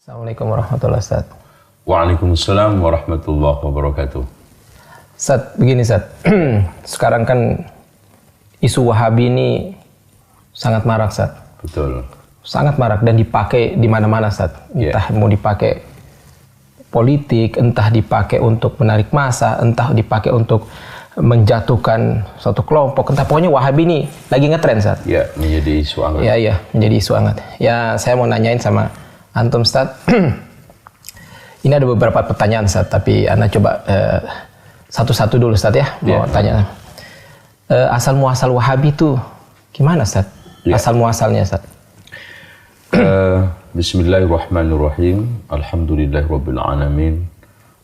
Assalamualaikum warahmatullahi wabarakatuh. Waalaikumsalam warahmatullahi wabarakatuh. Ustaz, begini Ustaz. Sekarang kan isu Wahabi ini sangat marak Ustaz. Betul. Sangat marak dan dipakai di mana-mana Ustaz. Entah mau dipakai politik, entah dipakai untuk menarik massa, entah dipakai untuk menjatuhkan suatu kelompok, entah pokoknya Wahabi ini lagi ngetren Ustaz. Ya, menjadi isu hangat. Ya, menjadi isu hangat. Ya, saya mau nanyain sama Antum Ustaz. Ini ada beberapa pertanyaan Ustaz, tapi Ana coba satu-satu dulu Ustaz ya. Mau tanya. Asal muasal Wahabi itu gimana Ustaz? Asal muasalnya Ustaz. Bismillahirrahmanirrahim. Alhamdulillahirabbil alamin.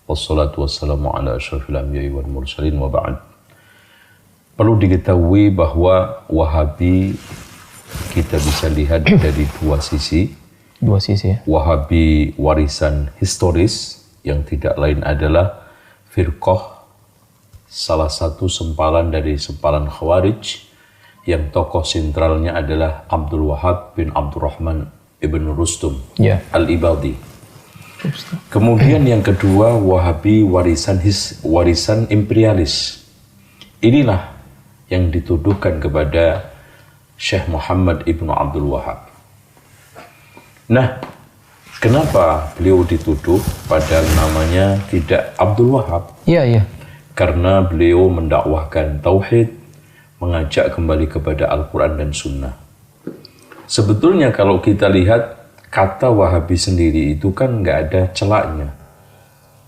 Wassalatu wassalamu ala asyrafil anbiya'i wal mursalin wa ba'd. Perlu diketahui bahwa Wahabi kita bisa lihat dari dua sisi. Ya. Wahabi warisan historis yang tidak lain adalah firqah, salah satu sempalan dari sempalan Khawarij yang tokoh sentralnya adalah Abdul Wahab bin Abdurrahman ibn Rustum al-Ibadi. Kemudian yang kedua, Wahabi warisan imperialis. Inilah yang dituduhkan kepada Syekh Muhammad ibn Abdul Wahab. Nah, kenapa beliau dituduh padahal namanya tidak Abdul Wahab? Iya. Karena beliau mendakwahkan tauhid, mengajak kembali kepada Al-Quran dan Sunnah. Sebetulnya kalau kita lihat kata Wahabi sendiri itu kan nggak ada celaknya.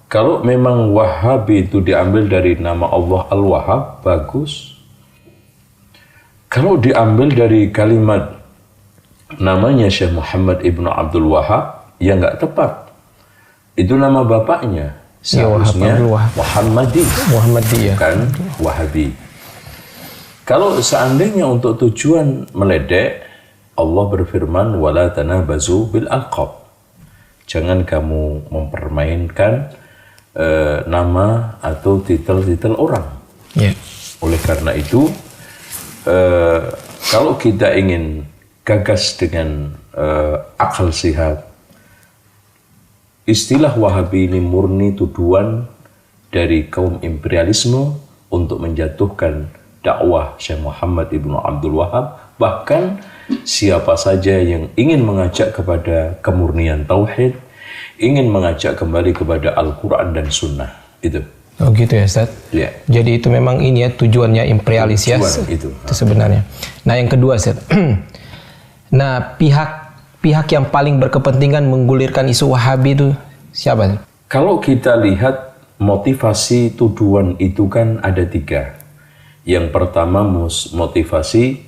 Kalau memang Wahabi itu diambil dari nama Allah Al-Wahhab, bagus. Kalau diambil dari kalimat namanya Syekh Muhammad ibnu Abdul Wahab, ya nggak tepat. Itu nama bapaknya. Seharusnya Muhammadi, bukan Wahabi. Kalau seandainya untuk tujuan meledek, Allah berfirman, wala tanabazu bil alqab. Jangan kamu mempermainkan nama atau titel-titel orang. Oleh karena itu, kalau kita ingin gagas dengan akal sehat, istilah Wahabi ini murni tuduhan dari kaum imperialisme untuk menjatuhkan dakwah Syekh Muhammad ibnu Abdul Wahab. Bahkan siapa saja yang ingin mengajak kepada kemurnian tauhid, ingin mengajak kembali kepada Al-Quran dan Sunnah. Itu. Oh gitu ya Ustaz? Ya. Jadi itu memang ini ya tujuannya imperialis itu sebenarnya. Nah yang kedua Ustaz. Nah, pihak yang paling berkepentingan menggulirkan isu Wahabi itu siapa? Kalau kita lihat motivasi tuduhan itu kan ada tiga. Yang pertama motivasi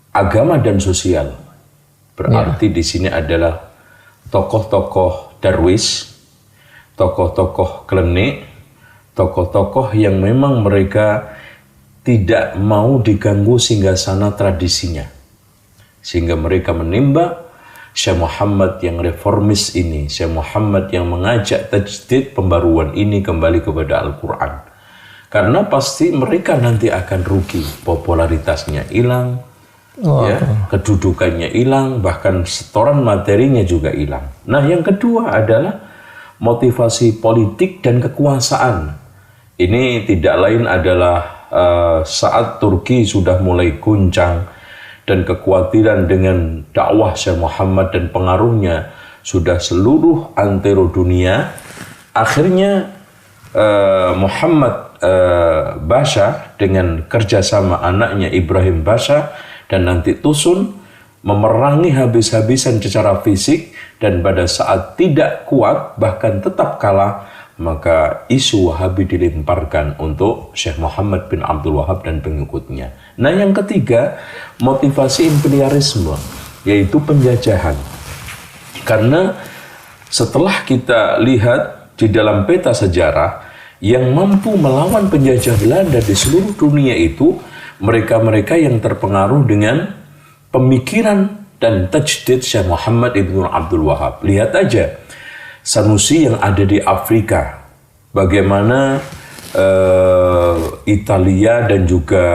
agama dan sosial. Berarti di sini adalah tokoh-tokoh darwis, tokoh-tokoh klenik, tokoh-tokoh yang memang mereka tidak mau diganggu singgasana tradisinya. Sehingga mereka menimba Syekh Muhammad yang reformis ini, Syekh Muhammad yang mengajak tajdid pembaruan ini kembali kepada Al-Quran. Karena pasti mereka nanti akan rugi, popularitasnya hilang, kedudukannya hilang, bahkan setoran materinya juga hilang. Nah yang kedua adalah motivasi politik dan kekuasaan. Ini tidak lain adalah saat Turki sudah mulai guncang, dan kekhawatiran dengan dakwah Syekh Muhammad dan pengaruhnya sudah seluruh antero dunia. Akhirnya Muhammad Basha dengan kerjasama anaknya Ibrahim Basha dan nanti Tusun memerangi habis-habisan secara fisik, dan pada saat tidak kuat bahkan tetap kalah, maka isu Wahabi dilemparkan untuk Syekh Muhammad bin Abdul Wahab dan pengikutnya. Nah yang ketiga, motivasi imperialisme, yaitu penjajahan. Karena setelah kita lihat di dalam peta sejarah, yang mampu melawan penjajah Belanda di seluruh dunia itu mereka-mereka yang terpengaruh dengan pemikiran dan tajdid Syekh Muhammad ibnu Abdul Wahab. Lihat aja Sanusi yang ada di Afrika, bagaimana Italia dan juga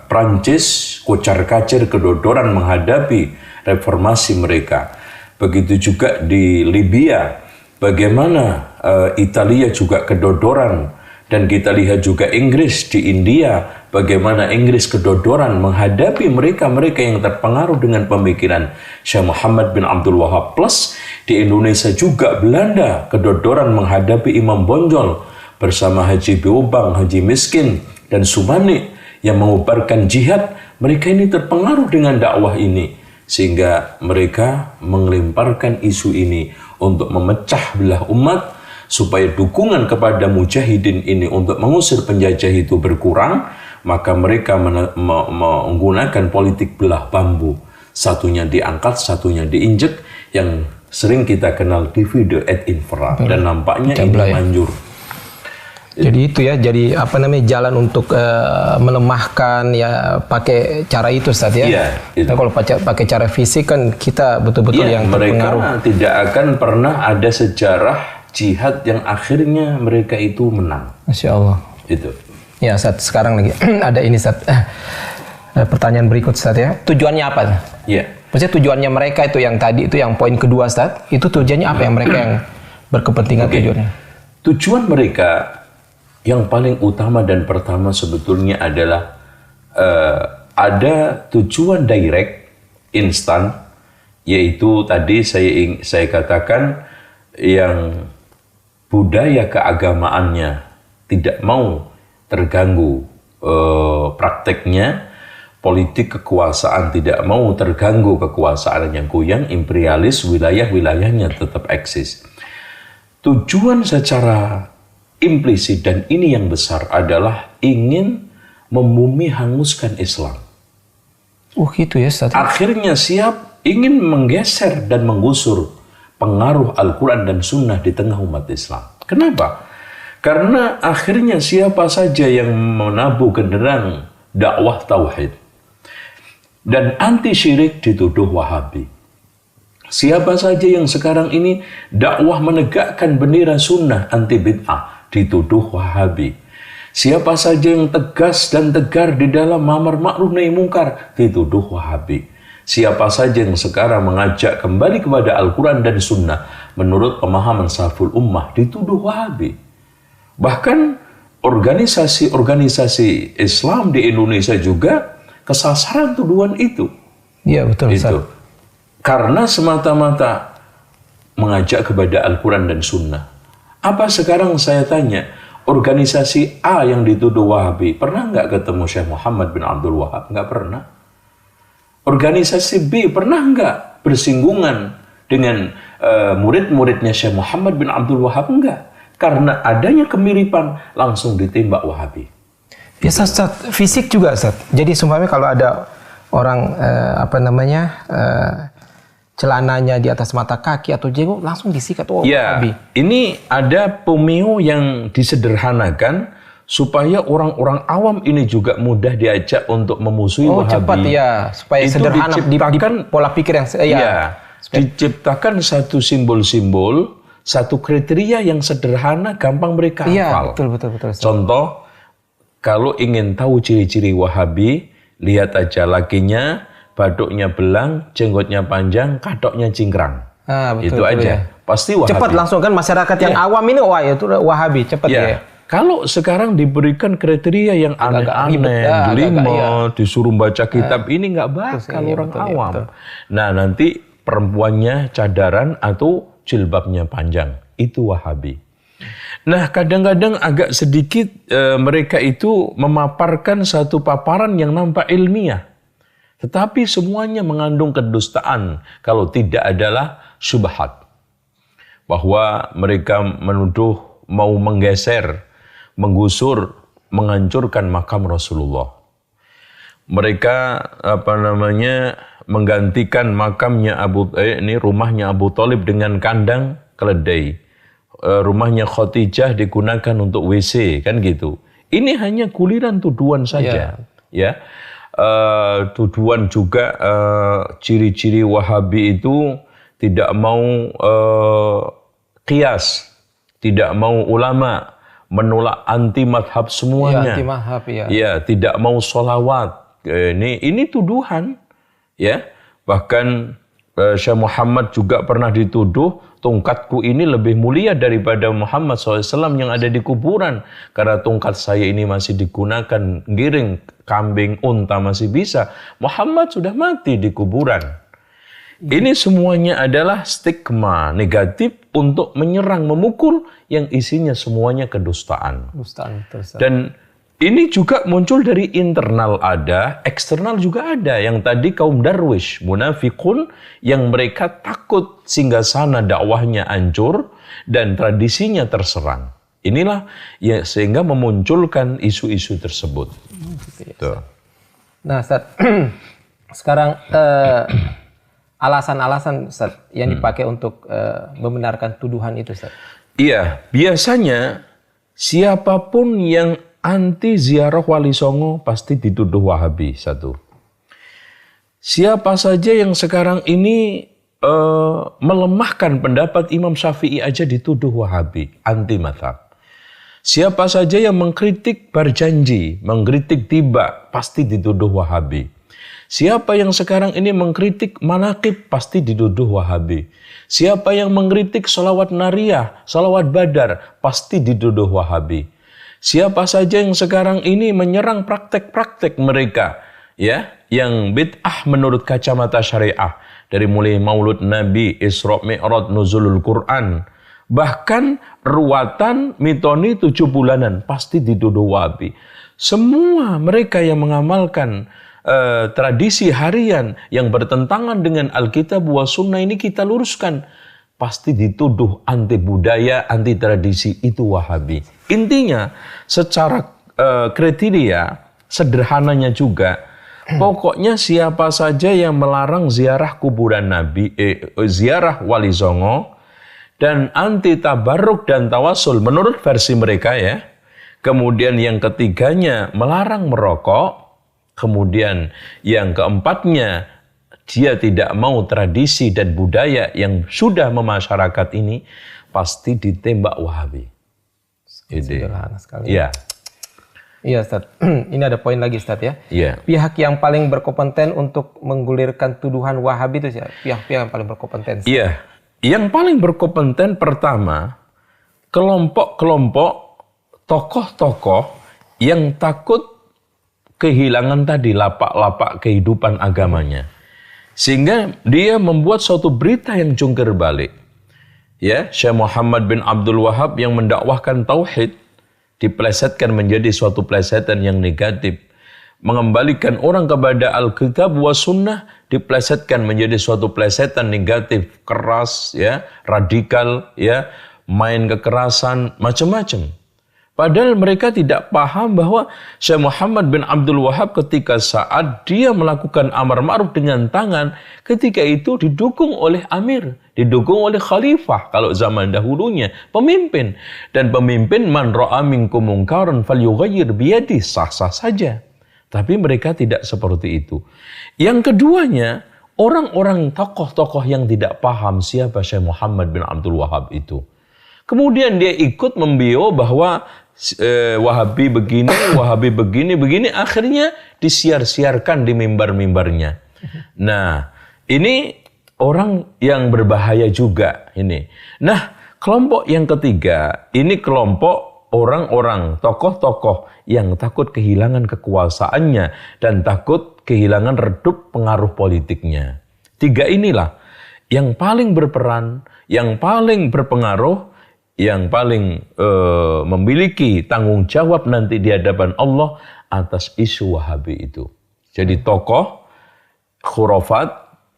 Prancis kocar-kacir kedodoran menghadapi reformasi mereka. begitu juga di Libya, bagaimana Italia juga kedodoran, dan kita lihat juga Inggris di India, bagaimana Inggris kedodoran menghadapi mereka-mereka yang terpengaruh dengan pemikiran Syekh Muhammad bin Abdul Wahab. Plus di Indonesia juga Belanda kedodoran menghadapi Imam Bonjol bersama Haji Beobang, Haji Miskin, dan Sumani yang mengubarkan jihad. Mereka ini terpengaruh dengan dakwah ini, sehingga mereka mengelemparkan isu ini untuk memecah belah umat, supaya dukungan kepada mujahidin ini untuk mengusir penjajah itu berkurang. Maka mereka menggunakan politik belah bambu, satunya diangkat, satunya diinjek, yang sering kita kenal divide et impera, dan nampaknya ini manjur. Jadi itu ya, jadi apa namanya, jalan untuk melemahkan ya, pakai cara itu Ustaz ya. Iya, nah, kalau pakai cara fisik kan kita betul-betul yang terpengaruh. Mereka tidak akan pernah ada sejarah jihad yang akhirnya mereka itu menang. Masya Allah. Itu. Ya Ustaz, sekarang lagi ada ini Ustaz. Pertanyaan berikut Ustaz ya. Tujuannya apa? Iya. Maksudnya tujuannya mereka itu yang tadi itu yang poin kedua Ustaz, itu tujuannya apa yang mereka yang berkepentingan tujuannya? Tujuan mereka yang paling utama dan pertama sebetulnya adalah ada tujuan direct, instan, yaitu tadi saya katakan yang budaya keagamaannya tidak mau terganggu prakteknya, politik kekuasaan tidak mau terganggu kekuasaan yang goyang, imperialis, wilayah-wilayahnya tetap eksis. Tujuan secara implisit, dan ini yang besar, adalah ingin membumi hanguskan Islam. Gitu ya Ustaz. Akhirnya siap ingin menggeser dan menggusur pengaruh Al-Quran dan Sunnah di tengah umat Islam. Kenapa? Karena akhirnya siapa saja yang menabuh genderang dakwah tauhid dan anti syirik dituduh Wahabi. Siapa saja yang sekarang ini dakwah menegakkan bendera sunnah anti bid'ah dituduh Wahabi. Siapa saja yang tegas dan tegar di dalam amar ma'ruf nahi mungkar dituduh Wahabi. Siapa saja yang sekarang mengajak kembali kepada Al-Quran dan Sunnah menurut pemahaman salaful ummah dituduh Wahabi. Bahkan organisasi-organisasi Islam di Indonesia juga kesasaran tuduhan itu. Iya betul. Itu. Karena semata-mata mengajak kepada Al-Quran dan Sunnah. Apa sekarang saya tanya, organisasi A yang dituduh Wahabi, pernah nggak ketemu Syekh Muhammad bin Abdul Wahab? Nggak pernah. Organisasi B pernah nggak bersinggungan dengan murid-muridnya Syekh Muhammad bin Abdul Wahab? Nggak. Karena adanya kemiripan, langsung ditembak Wahabi. Ya Ustaz, fisik juga Ustaz. Jadi semuanya kalau ada orang celananya di atas mata kaki atau jenggot langsung disikat. Ya, ini ada pemio yang disederhanakan supaya orang-orang awam ini juga mudah diajak untuk memusuhi Wahabi. Cepat ya, supaya itu sederhana diciptakan pola pikir yang diciptakan satu simbol-simbol, satu kriteria yang sederhana, gampang mereka hafal. Betul. Contoh, kalau ingin tahu ciri-ciri Wahabi, lihat aja lakinya, baduknya belang, jenggotnya panjang, katoknya cingkrang. Itu aja. Ya. Pasti Wahabi. Cepat langsung kan masyarakat yang awam ini, wah itu Wahabi, cepat ya. Kalau sekarang diberikan kriteria yang aneh-aneh, jelimet, disuruh baca kitab, ini nggak bakal orang awam. Nah nanti perempuannya cadaran atau jilbabnya panjang, itu Wahabi. Nah kadang-kadang agak sedikit mereka itu memaparkan satu paparan yang nampak ilmiah. Tetapi semuanya mengandung kedustaan kalau tidak adalah syubhat. Bahwa mereka menuduh mau menggeser, menggusur, menghancurkan makam Rasulullah. Mereka menggantikan makamnya rumahnya Abu Thalib dengan kandang keledai. Rumahnya Khadijah digunakan untuk WC, kan gitu. Ini hanya kuliran tuduhan saja, ya. Tuduhan juga ciri-ciri Wahabi itu tidak mau qiyas, tidak mau ulama, menolak anti madhab semuanya. Anti madhab, ya, tidak mau sholawat. Ini tuduhan, ya. Bahkan Syekh Muhammad juga pernah dituduh tongkatku ini lebih mulia daripada Muhammad SAW yang ada di kuburan. Karena tongkat saya ini masih digunakan giring kambing, unta masih bisa. Muhammad sudah mati di kuburan. Ini semuanya adalah stigma negatif untuk menyerang, memukul yang isinya semuanya kedustaan. Dan ini juga muncul dari internal ada, eksternal juga ada. Yang tadi kaum darwish, munafikun, yang mereka takut singgasana dakwahnya hancur dan tradisinya terserang. Inilah ya sehingga memunculkan isu-isu tersebut. Tuh. Nah, Ustaz, sekarang alasan-alasan Ustaz yang dipakai untuk membenarkan tuduhan itu, Ustaz. Iya, biasanya siapapun yang anti ziarah Wali Songo pasti dituduh Wahabi. Satu. Siapa saja yang sekarang ini melemahkan pendapat Imam Syafi'i aja dituduh Wahabi, anti mazhab. Siapa saja yang mengkritik berjanji, mengkritik tiba, pasti dituduh Wahabi. Siapa yang sekarang ini mengkritik manaqib, pasti dituduh Wahabi. Siapa yang mengkritik salawat nariyah, salawat badar, pasti dituduh Wahabi. Siapa saja yang sekarang ini menyerang praktek-praktek mereka, ya, yang bid'ah menurut kacamata syariah, dari mulai Maulud Nabi, Isra Mi'raj, nuzulul Quran, bahkan ruatan mitoni 7 bulanan, pasti dituduh Wahabi. Semua mereka yang mengamalkan tradisi harian yang bertentangan dengan Alkitab wa Sunnah ini kita luruskan, pasti dituduh anti budaya, anti tradisi, itu Wahabi. Intinya secara kriteria sederhananya juga, pokoknya siapa saja yang melarang ziarah kuburan Nabi, ziarah Wali Songo dan anti tabarruk dan tawasul menurut versi mereka ya. Kemudian yang ketiganya melarang merokok. Kemudian yang keempatnya, dia tidak mau tradisi dan budaya yang sudah memasyarakat ini, pasti ditembak Wahabi. Sederhana sekali. Iya. Iya, Ustaz. Ini ada poin lagi, Ustaz ya. Iya. Pihak yang paling berkompeten untuk menggulirkan tuduhan Wahabi itu siapa? Pihak-pihak yang paling berkompeten. Iya. Yang paling berkompeten pertama, kelompok-kelompok tokoh-tokoh yang takut kehilangan tadi lapak-lapak kehidupan agamanya. Sehingga dia membuat suatu berita yang jungkir balik. Ya, Syekh Muhammad bin Abdul Wahab yang mendakwahkan tauhid diplesetkan menjadi suatu plesetan yang negatif. Mengembalikan orang kepada Alkitab wa Sunnah diplesetkan menjadi suatu plesetan negatif, keras, ya, radikal, ya, main kekerasan, macam-macam. Padahal mereka tidak paham bahwa Syekh Muhammad bin Abdul Wahab ketika saat dia melakukan amar ma'ruf dengan tangan, ketika itu didukung oleh amir, didukung oleh khalifah kalau zaman dahulunya, pemimpin. Dan pemimpin man ra'a minkum munkaran falyughayyir biyadihi, sah-sah saja. Tapi mereka tidak seperti itu. Yang keduanya, orang-orang tokoh-tokoh yang tidak paham siapa Syekh Muhammad bin Abdul Wahab itu. Kemudian dia ikut membio bahwa Wahabi begini, akhirnya disiar-siarkan di mimbar-mimbarnya. Nah, ini orang yang berbahaya juga ini. Nah, kelompok yang ketiga, ini kelompok orang-orang, tokoh-tokoh yang takut kehilangan kekuasaannya dan takut kehilangan redup pengaruh politiknya. Tiga inilah yang paling berperan, yang paling berpengaruh, yang paling memiliki tanggung jawab nanti di hadapan Allah atas isu Wahabi itu. Jadi tokoh khurafat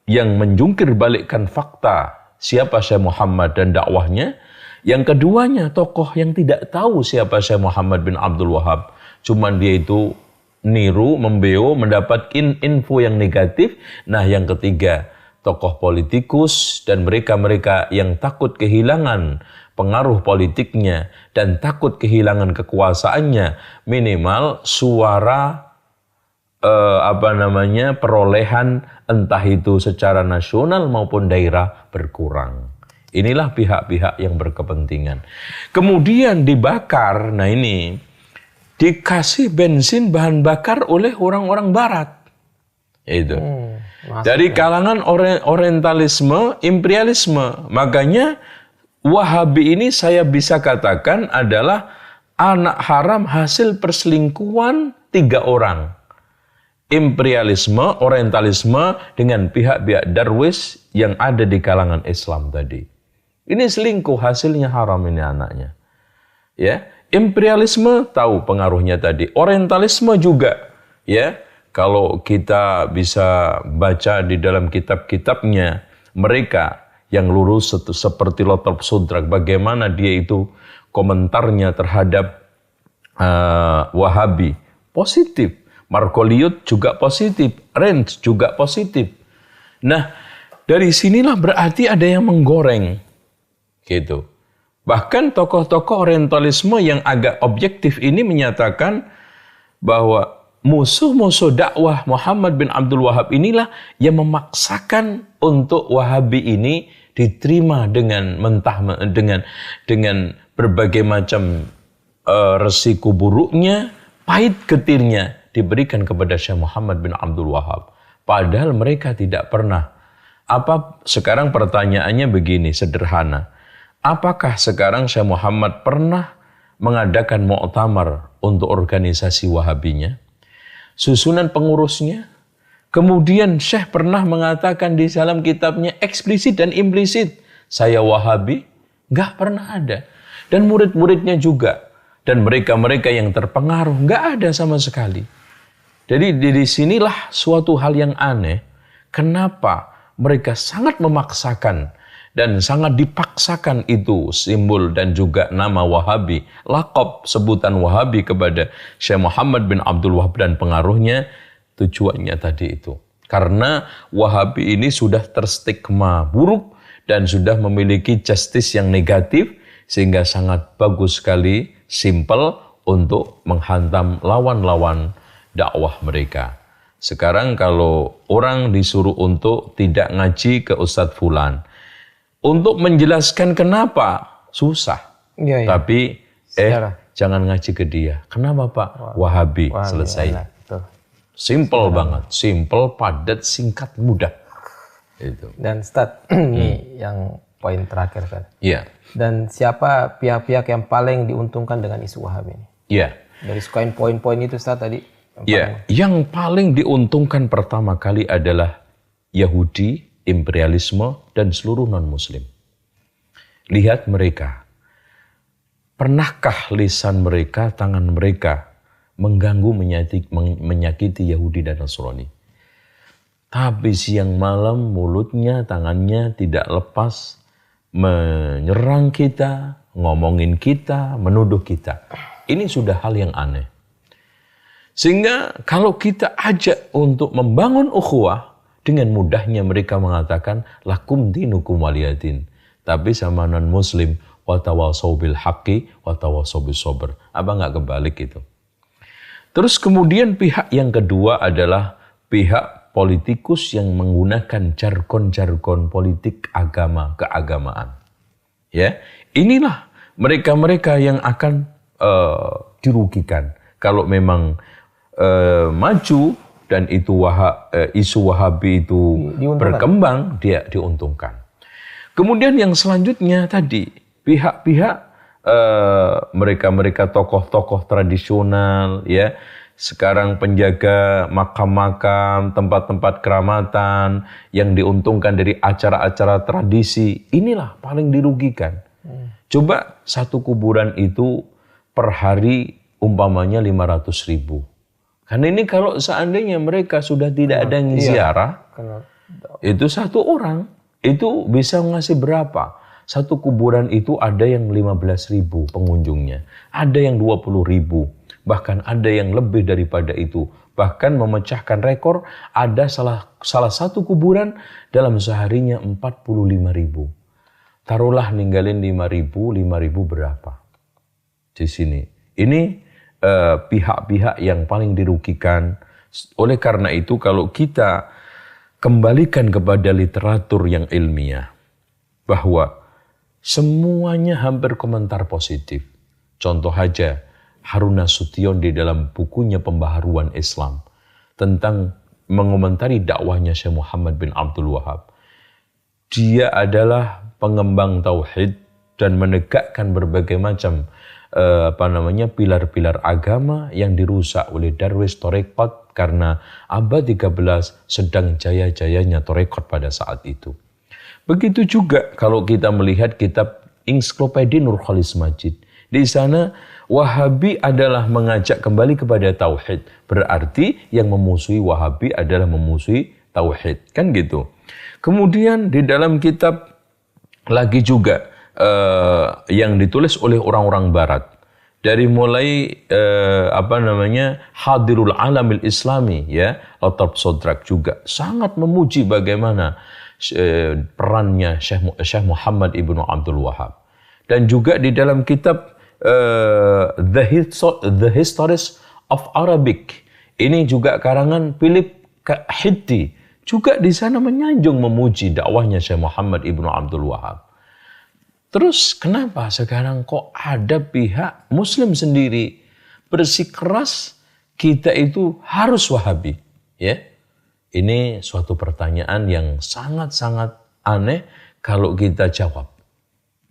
yang menjungkir balikkan fakta siapa Syekh Muhammad dan dakwahnya. Yang keduanya tokoh yang tidak tahu siapa Syekh Muhammad bin Abdul Wahab. Cuman dia itu niru, membeo, mendapatkan info yang negatif. Nah yang ketiga, tokoh politikus dan mereka-mereka yang takut kehilangan pengaruh politiknya dan takut kehilangan kekuasaannya, minimal suara perolehan entah itu secara nasional maupun daerah berkurang. Inilah pihak-pihak yang berkepentingan. Kemudian dibakar, nah ini dikasih bensin bahan bakar oleh orang-orang barat. Itu. Dari kalangan orientalisme, imperialisme. Makanya Wahabi ini saya bisa katakan adalah anak haram hasil perselingkuhan 3 orang. Imperialisme, orientalisme dengan pihak-pihak Darwis yang ada di kalangan Islam tadi. Ini selingkuh, hasilnya haram ini anaknya. Ya, imperialisme tahu pengaruhnya tadi. Orientalisme juga, ya. Kalau kita bisa baca di dalam kitab-kitabnya mereka yang lurus seperti Lothrop Sudrak, bagaimana dia itu komentarnya terhadap Wahabi positif, Margoliouth juga positif, Renz juga positif. Nah, dari sinilah berarti ada yang menggoreng, gitu. Bahkan tokoh-tokoh orientalisme yang agak objektif ini menyatakan bahwa musuh-musuh dakwah Muhammad bin Abdul Wahab inilah yang memaksakan untuk Wahabi ini diterima dengan dengan berbagai macam resiko buruknya, pahit getirnya diberikan kepada Syekh Muhammad bin Abdul Wahab. Padahal mereka tidak pernah. Sekarang pertanyaannya begini, sederhana. Apakah sekarang Syekh Muhammad pernah mengadakan muktamar untuk organisasi Wahabinya? Susunan pengurusnya? Kemudian Syekh pernah mengatakan di dalam kitabnya eksplisit dan implisit, saya Wahabi? Nggak pernah ada. Dan murid-muridnya juga. Dan mereka-mereka yang terpengaruh, nggak ada sama sekali. Jadi di sinilah suatu hal yang aneh. Kenapa mereka sangat memaksakan dan sangat dipaksakan itu simbol dan juga nama Wahabi, laqab sebutan Wahabi kepada Syekh Muhammad bin Abdul Wahab dan pengaruhnya, tujuannya tadi itu. Karena Wahabi ini sudah terstigma buruk dan sudah memiliki justice yang negatif, sehingga sangat bagus sekali, simple untuk menghantam lawan-lawan dakwah mereka. Sekarang kalau orang disuruh untuk tidak ngaji ke Ustadz Fulan, untuk menjelaskan kenapa, susah. Ya. Tapi, jangan ngaji ke dia. Kenapa Pak? Wahabi, selesai. Simple banget. Simple, padat, singkat, mudah. Itu. Dan Ustadz, ini yang poin terakhir kan? Iya. Dan siapa pihak-pihak yang paling diuntungkan dengan isu Wahabi ini? Iya. Dari sekian poin-poin itu Ustadz tadi. Iya. Yang paling diuntungkan pertama kali adalah Yahudi, imperialisme, dan seluruh non-muslim. Lihat mereka. Pernahkah lisan mereka, tangan mereka mengganggu, menyakiti Yahudi dan Nasrani? Tapi siang malam mulutnya, tangannya tidak lepas menyerang kita, ngomongin kita, menuduh kita. Ini sudah hal yang aneh. Sehingga kalau kita ajak untuk membangun ukhuwah, dengan mudahnya mereka mengatakan lakum dinukum waliyadin. Tapi sama non-muslim, watawasau bil haqqi, watawasau bis sabr. Apa nggak kebalik itu? Terus kemudian pihak yang kedua adalah pihak politikus yang menggunakan jargon-jargon politik agama, keagamaan. Ya, inilah mereka-mereka yang akan dirugikan kalau memang maju dan itu isu Wahabi itu berkembang, dia diuntungkan. Kemudian yang selanjutnya tadi, pihak-pihak mereka-mereka tokoh-tokoh tradisional, ya, sekarang penjaga makam-makam, tempat-tempat keramatan yang diuntungkan dari acara-acara tradisi, inilah paling dirugikan. Coba satu kuburan itu per hari umpamanya 500.000. Karena ini kalau seandainya mereka sudah tidak ada yang ziarah, itu satu orang, itu bisa ngasih berapa? Satu kuburan itu ada yang 15.000 pengunjungnya, ada yang 20.000, bahkan ada yang lebih daripada itu. Bahkan memecahkan rekor, ada salah satu kuburan dalam seharinya 45.000. Taruhlah ninggalin 5.000 berapa? Di sini. Ini pihak-pihak yang paling dirugikan. Oleh karena itu kalau kita kembalikan kepada literatur yang ilmiah, bahwa semuanya hampir komentar positif. Contoh aja Harun Nasution di dalam bukunya Pembaharuan Islam tentang mengomentari dakwahnya Syekh Muhammad bin Abdul Wahab, dia adalah pengembang tauhid dan menegakkan berbagai macam pilar-pilar agama yang dirusak oleh darwis tarekat karena abad 13 sedang jaya-jayanya tarekat pada saat itu. Begitu juga kalau kita melihat kitab Ensiklopedia Nur Khalis Majid. Di sana Wahabi adalah mengajak kembali kepada tauhid. Berarti yang memusuhi Wahabi adalah memusuhi tauhid. Kan gitu. Kemudian di dalam kitab lagi juga yang ditulis oleh orang-orang barat. Dari mulai Hadirul Alamil Islami ya, Latab Sodrak juga sangat memuji bagaimana perannya Syekh Muhammad ibnu Abdul Wahab. Dan juga di dalam kitab The Histories of Arabic, ini juga karangan Philip Hitti, juga di sana menyanjung memuji dakwahnya Syekh Muhammad ibnu Abdul Wahab. Terus kenapa sekarang kok ada pihak Muslim sendiri bersikeras kita itu harus Wahabi? Ya, ini suatu pertanyaan yang sangat-sangat aneh kalau kita jawab.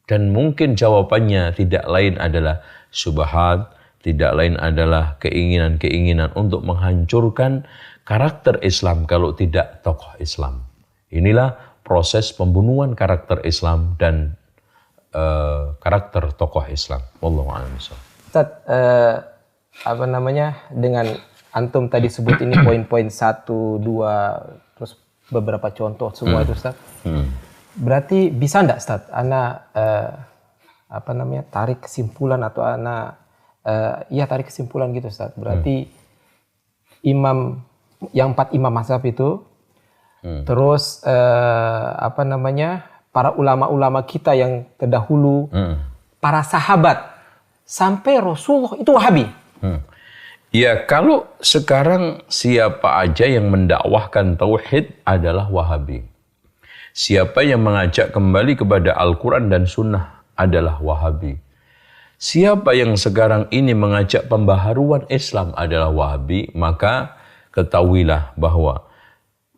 Dan mungkin jawabannya tidak lain adalah syubhat, tidak lain adalah keinginan-keinginan untuk menghancurkan karakter Islam kalau tidak tokoh Islam. Inilah proses pembunuhan karakter Islam dan karakter tokoh Islam. Wallahu a'lam bishawab. Ustaz, dengan antum tadi sebut ini poin-poin 1, 2, terus beberapa contoh semua itu Ustaz. Berarti bisa enggak Ustaz, tarik kesimpulan atau tarik kesimpulan gitu Ustaz. Berarti imam yang 4 imam mazhab itu terus para ulama-ulama kita yang terdahulu, para sahabat, sampai Rasulullah itu Wahabi. Ya, kalau sekarang siapa aja yang mendakwahkan tauhid adalah Wahabi. Siapa yang mengajak kembali kepada Al-Quran dan Sunnah adalah Wahabi. Siapa yang sekarang ini mengajak pembaharuan Islam adalah Wahabi, maka ketahuilah bahwa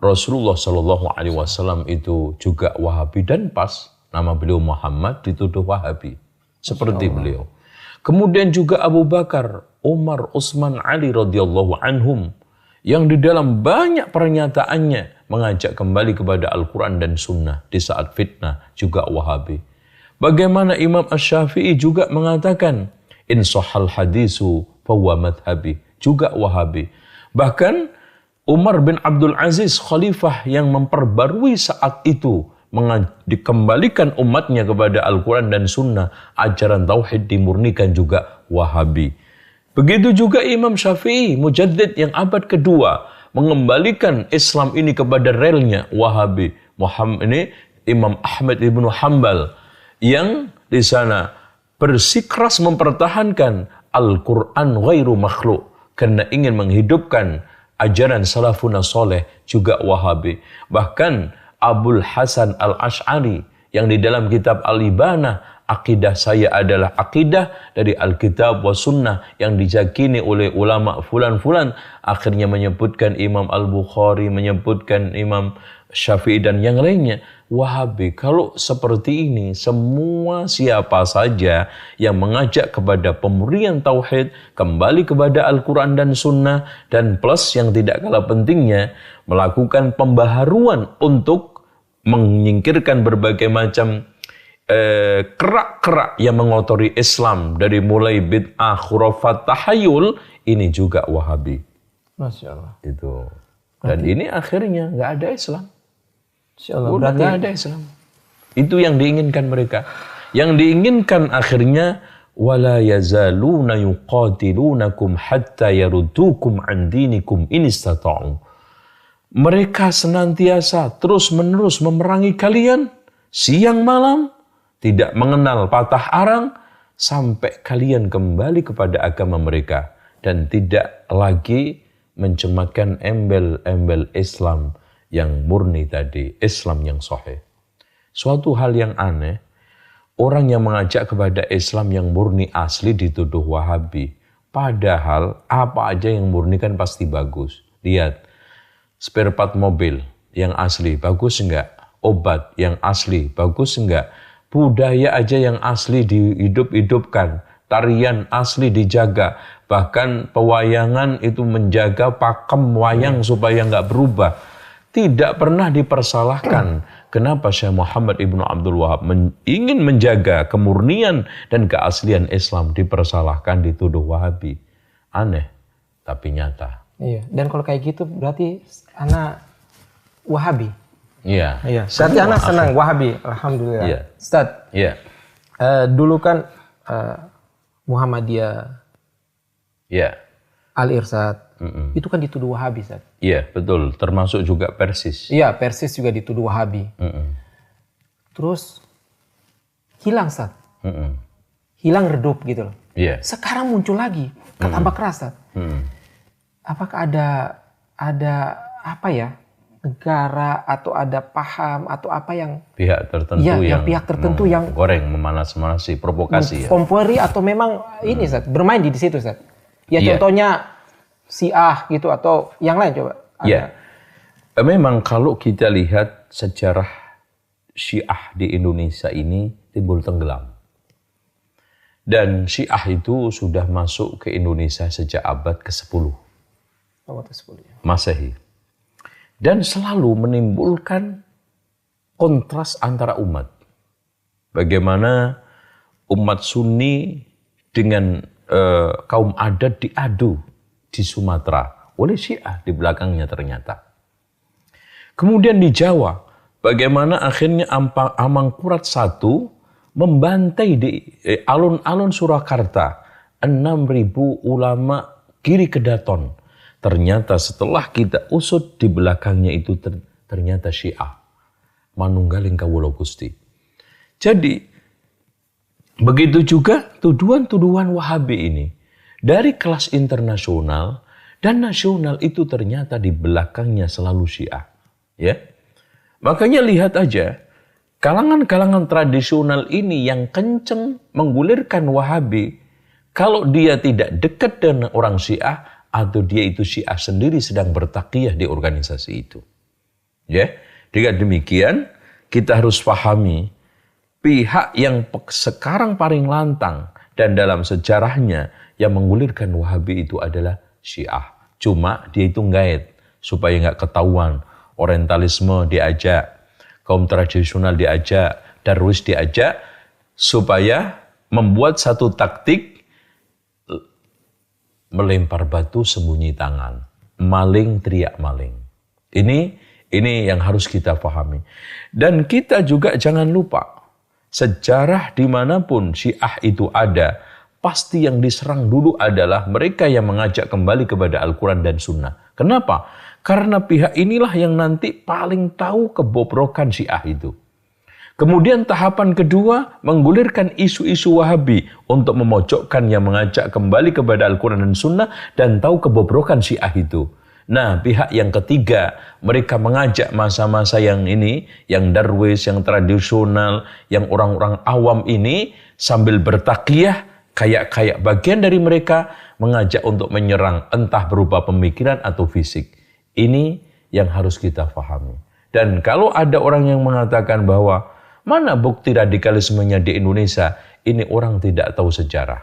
Rasulullah Shallallahu Alaihi Wasallam itu juga Wahabi dan pas nama beliau Muhammad dituduh Wahabi seperti beliau. Kemudian juga Abu Bakar, Umar, Utsman, Ali radhiyallahu anhum yang di dalam banyak pernyataannya mengajak kembali kepada Al-Quran dan Sunnah di saat fitnah juga Wahabi. Bagaimana Imam Asy-Syafi'i juga mengatakan in sahal hadisu fahuwa madhabi, juga Wahabi. Bahkan Umar bin Abdul Aziz, khalifah yang memperbarui saat itu, dikembalikan umatnya kepada Al-Quran dan Sunnah, ajaran tauhid dimurnikan juga Wahabi. Begitu juga Imam Syafi'i, mujaddid yang abad kedua, mengembalikan Islam ini kepada relnya Wahabi. Muhammad ini Imam Ahmad ibnu Hanbal yang di sana bersikeras mempertahankan Al-Quran ghairu makhluk karena ingin menghidupkan ajaran salafun soleh, juga Wahabi. Bahkan Abul Hasan Al-Ash'ari yang di dalam kitab Al-Ibanah, akidah saya adalah akidah dari Alkitab wa Sunnah yang diyakini oleh ulama fulan-fulan, akhirnya menyebutkan Imam Al-Bukhari, menyebutkan Imam Syafi'i dan yang lainnya. Wahabi. Kalau seperti ini, semua siapa saja yang mengajak kepada pemurnian tauhid, kembali kepada Al-Quran dan Sunnah, dan plus yang tidak kalah pentingnya, melakukan pembaharuan untuk menyingkirkan berbagai macam kerak-kerak yang mengotori Islam, dari mulai bid'ah, khurafat, tahayul, ini juga Wahabi. Masya Allah. Itu. Dan ini akhirnya nggak ada Islam. Udah nggak ada Islam. Itu yang diinginkan mereka. Yang diinginkan akhirnya wala yazaluna yuqatilunakum hatta yaruddukum an dinikum in istata'u. Mereka senantiasa terus-menerus memerangi kalian siang malam, tidak mengenal patah arang sampai kalian kembali kepada agama mereka dan tidak lagi mencematkan embel-embel Islam yang murni tadi, Islam yang sahih. Suatu hal yang aneh, orang yang mengajak kepada Islam yang murni asli dituduh Wahabi. Padahal apa aja yang murni kan pasti bagus. Lihat, spare part mobil yang asli, bagus enggak? Obat yang asli, bagus enggak? Budaya aja yang asli dihidup-hidupkan, tarian asli dijaga, bahkan pewayangan itu menjaga pakem wayang supaya enggak berubah. Tidak pernah dipersalahkan. Kenapa Syekh Muhammad Ibnu Abdul Wahab ingin menjaga kemurnian dan keaslian Islam dipersalahkan, dituduh Wahabi? Aneh, tapi nyata. Iya, dan kalau kayak gitu berarti anak Wahabi. Iya. Iya. Berarti anak senang Wahabi, alhamdulillah. Iya. Ustaz. Iya. Dulu kan Muhammadiyah, Iya. Al-Irsyad, itu kan dituduh Wahabi, Ustaz. Iya, betul. Termasuk juga Persis. Iya, Persis juga dituduh Wahabi. Terus hilang, Ustaz. Hilang redup gitu loh. Iya. Sekarang muncul lagi, tambah keras, Ustaz. Apakah ada apa ya, negara atau ada paham atau apa yang pihak tertentu yang pihak tertentu yang goreng, memanas-manasi, provokasi ya. Kompori atau memang ini Ustaz, bermain di situ Ustaz. Ya contohnya Syiah gitu atau yang lain coba. Iya. Memang kalau kita lihat sejarah Syiah di Indonesia ini timbul tenggelam. Dan Syiah itu sudah masuk ke Indonesia sejak abad ke-10. Masehi. Dan selalu menimbulkan kontras antara umat. Bagaimana umat Sunni dengan kaum adat diadu di Sumatera oleh Syiah di belakangnya ternyata. Kemudian di Jawa, bagaimana akhirnya Amangkurat I membantai di alun-alun Surakarta 6.000 ulama kiri kedaton. Ternyata setelah kita usut di belakangnya itu ternyata Syiah. Manunggaling Kawula Gusti. Jadi begitu juga tuduhan-tuduhan Wahabi ini dari kelas internasional dan nasional itu ternyata di belakangnya selalu Syiah. Ya. Makanya lihat aja kalangan-kalangan tradisional ini yang kenceng menggulirkan Wahabi, kalau dia tidak dekat dengan orang Syiah atau dia itu Syiah sendiri sedang bertaqiyah di organisasi itu. Ya, dengan demikian kita harus pahami pihak yang sekarang paling lantang dan dalam sejarahnya yang menggulirkan Wahabi itu adalah Syiah. Cuma dia itu ngait supaya nggak ketahuan. Orientalisme diajak, kaum tradisional diajak, Darwis diajak supaya membuat satu taktik melempar batu sembunyi tangan, maling teriak maling. Ini yang harus kita pahami. Dan kita juga jangan lupa, sejarah dimanapun Syiah itu ada, pasti yang diserang dulu adalah mereka yang mengajak kembali kepada Al-Quran dan Sunnah. Kenapa? Karena pihak inilah yang nanti paling tahu kebobrokan Syiah itu. Kemudian tahapan kedua, menggulirkan isu-isu Wahabi untuk memojokkan yang mengajak kembali kepada Al-Quran dan Sunnah dan tahu kebobrokan Syiah itu. Nah, pihak yang ketiga, mereka mengajak masa-masa yang ini, yang Darwis, yang tradisional, yang orang-orang awam ini, sambil bertaqiyah, kayak bagian dari mereka, mengajak untuk menyerang, entah berupa pemikiran atau fisik. Ini yang harus kita pahami. Dan kalau ada orang yang mengatakan bahwa mana bukti radikalismenya di Indonesia? Ini orang tidak tahu sejarah.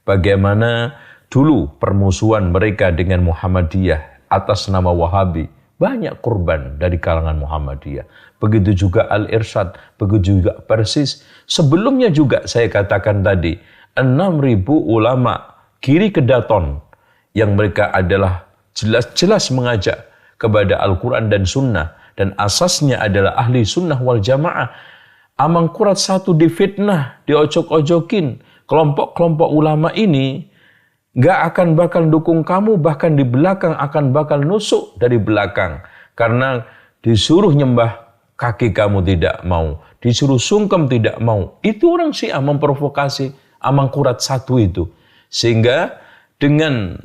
Bagaimana dulu permusuhan mereka dengan Muhammadiyah atas nama Wahabi. Banyak korban dari kalangan Muhammadiyah. Begitu juga Al-Irsyad, begitu juga Persis. Sebelumnya juga saya katakan tadi, 6.000 ulama kiri kedaton yang mereka adalah jelas-jelas mengajak kepada Al-Quran dan Sunnah. Dan asasnya adalah ahli sunnah wal jamaah. Amangkurat I difitnah, diojok-ojokin. Kelompok-kelompok ulama ini gak akan bakal dukung kamu, bahkan di belakang akan bakal nusuk dari belakang. Karena disuruh nyembah kaki kamu tidak mau, disuruh sungkem tidak mau. Itu orang Syiah memprovokasi Amangkurat I itu. Sehingga dengan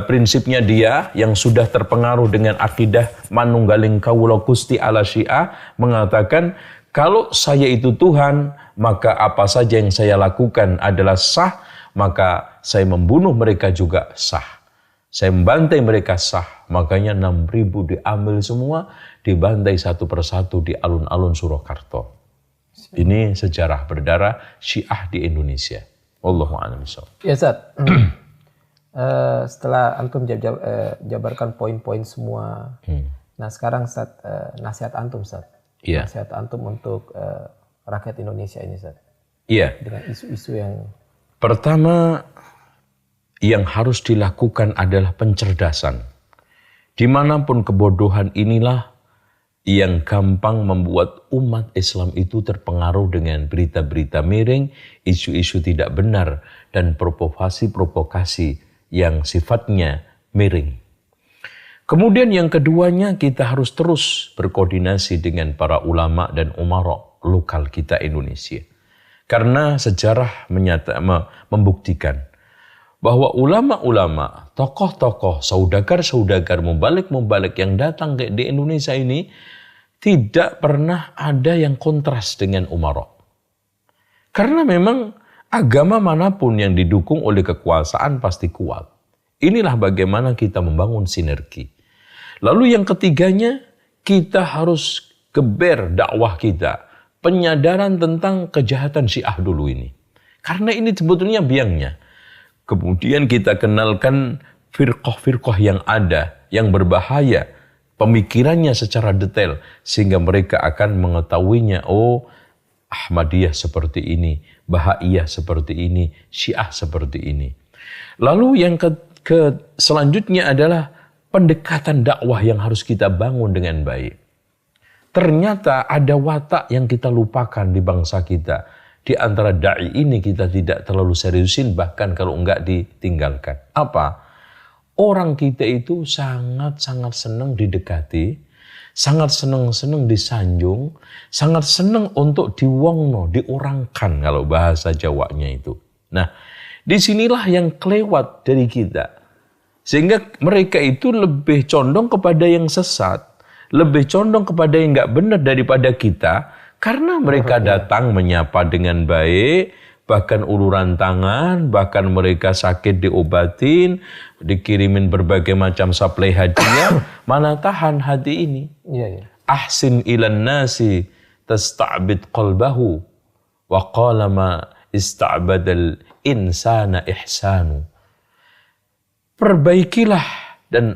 prinsipnya dia yang sudah terpengaruh dengan akidah Manunggaling Kawula Gusti ala Syiah mengatakan, kalau saya itu Tuhan, maka apa saja yang saya lakukan adalah sah, maka saya membunuh mereka juga sah. Saya membantai mereka sah, makanya 6.000 diambil semua, dibantai satu persatu di alun-alun Surakarta. Ini sejarah berdarah Syiah di Indonesia. Wallahu a'lam bishawab. Ya Ustaz, setelah antum jabarkan poin-poin semua, nah sekarang Ustaz, nasihat antum Ustaz. Iya. Nasihat antum untuk rakyat Indonesia ini Ustaz. Iya. Dengan isu-isu yang... Pertama yang harus dilakukan adalah pencerdasan. Dimanapun kebodohan inilah yang gampang membuat umat Islam itu terpengaruh dengan berita-berita miring, isu-isu tidak benar, dan provokasi-provokasi yang sifatnya miring. Kemudian yang keduanya, kita harus terus berkoordinasi dengan para ulama dan umara lokal kita Indonesia. Karena sejarah membuktikan bahwa ulama-ulama, tokoh-tokoh, saudagar-saudagar, mubalik-mubalik yang datang di Indonesia ini tidak pernah ada yang kontras dengan umara. Karena memang agama manapun yang didukung oleh kekuasaan pasti kuat. Inilah bagaimana kita membangun sinergi. Lalu yang ketiganya, kita harus geber dakwah kita. Penyadaran tentang kejahatan Syiah dulu ini. Karena ini sebetulnya biangnya. Kemudian kita kenalkan firqah-firqah yang ada, yang berbahaya, pemikirannya secara detail, sehingga mereka akan mengetahuinya, oh Ahmadiyah seperti ini, Bahaiyah seperti ini, Syiah seperti ini. Lalu yang selanjutnya adalah pendekatan dakwah yang harus kita bangun dengan baik. Ternyata ada watak yang kita lupakan di bangsa kita. Di antara da'i ini kita tidak terlalu seriusin, bahkan kalau enggak ditinggalkan. Apa? Orang kita itu sangat-sangat senang didekati, sangat senang disanjung, sangat senang untuk diwongno, diorangkan kalau bahasa Jawanya itu. Nah, disinilah yang kelewat dari kita. Sehingga mereka itu lebih condong kepada yang sesat, lebih condong kepada yang nggak benar daripada kita, karena mereka datang menyapa dengan baik, bahkan uluran tangan, bahkan mereka sakit diobatin, dikirimin berbagai macam suplai hadiah. Mana tahan hati ini? Ahsin ilan nasi tasta'bid qalbahu wa qala ma ista'badal insana ihsanu. Perbaikilah dan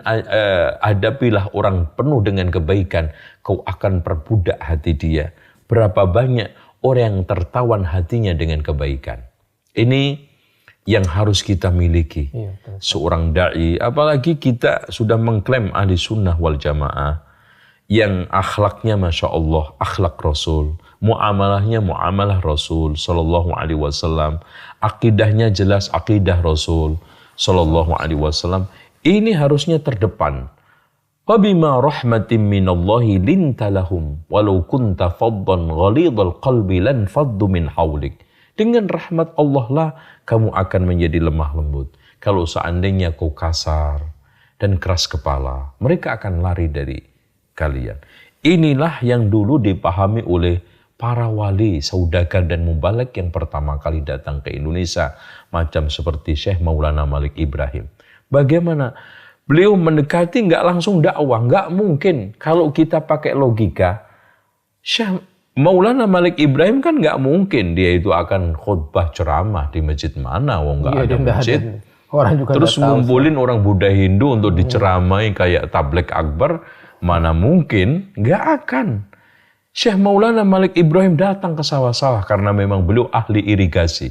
hadapilah orang penuh dengan kebaikan, kau akan perbudak hati dia. Berapa banyak orang yang tertawan hatinya dengan kebaikan. Ini yang harus kita miliki. Seorang da'i, apalagi kita sudah mengklaim ahli sunnah wal jamaah, yang akhlaknya Masya Allah, akhlak Rasul, muamalahnya muamalah Rasul Sallallahu Alaihi Wasallam, akidahnya jelas akidah Rasul Sallallahu Alaihi Wasallam. Ini harusnya terdepan. Wabima rahmatin minallahi linta lahum walau kunta faddan ghalidhal qalbi lan faddu min haulik. Dengan rahmat Allah lah kamu akan menjadi lemah lembut. Kalau seandainya kau kasar dan keras kepala, mereka akan lari dari kalian. Inilah yang dulu dipahami oleh para wali, saudagar dan mubalik yang pertama kali datang ke Indonesia, macam seperti Syekh Maulana Malik Ibrahim. Bagaimana beliau mendekati, nggak langsung dakwah, nggak mungkin. Kalau kita pakai logika, Syekh Maulana Malik Ibrahim kan nggak mungkin dia itu akan khutbah ceramah di masjid mana, wong nggak ada masjid. Orang juga terus ngumpulin orang Buddha Hindu untuk diceramai kayak tabligh akbar, mana mungkin, nggak akan. Syekh Maulana Malik Ibrahim datang ke sawah-sawah karena memang beliau ahli irigasi.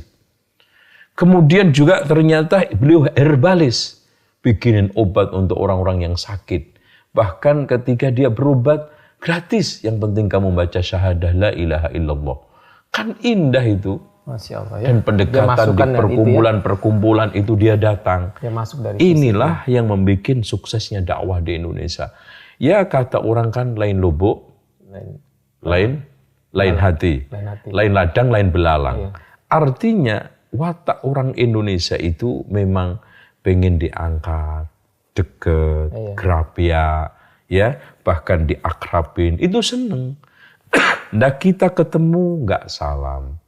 Kemudian juga ternyata beliau herbalis, bikinin obat untuk orang-orang yang sakit. Bahkan ketika dia berobat, gratis. Yang penting kamu baca syahadah la ilaha illallah. Kan indah itu. Masya Allah, ya. Dan pendekatan di perkumpulan-perkumpulan itu dia datang. Dia masuk dari inilah yang membuat suksesnya dakwah di Indonesia. Ya kata orang kan lain lubuk, lain hati. Lain ladang, lain belalang. Iya. Artinya watak orang Indonesia itu memang pengen diangkat, deket, grapia, ya, bahkan diakrabin, itu seneng. Nah kita ketemu nggak salam,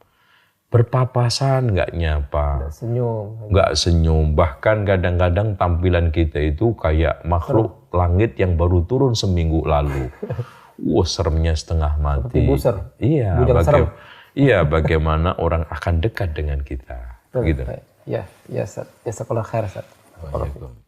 berpapasan, nggak nyapa, Senyum. nggak senyum. Bahkan kadang-kadang tampilan kita itu kayak makhluk langit yang baru turun seminggu lalu. Seremnya setengah mati. Seperti buser. Iya, bagaimana orang akan dekat dengan kita. Gitu. Ya, ya, Ustaz. Ya, sekolah khair, Ustaz. Waalaikumsalam.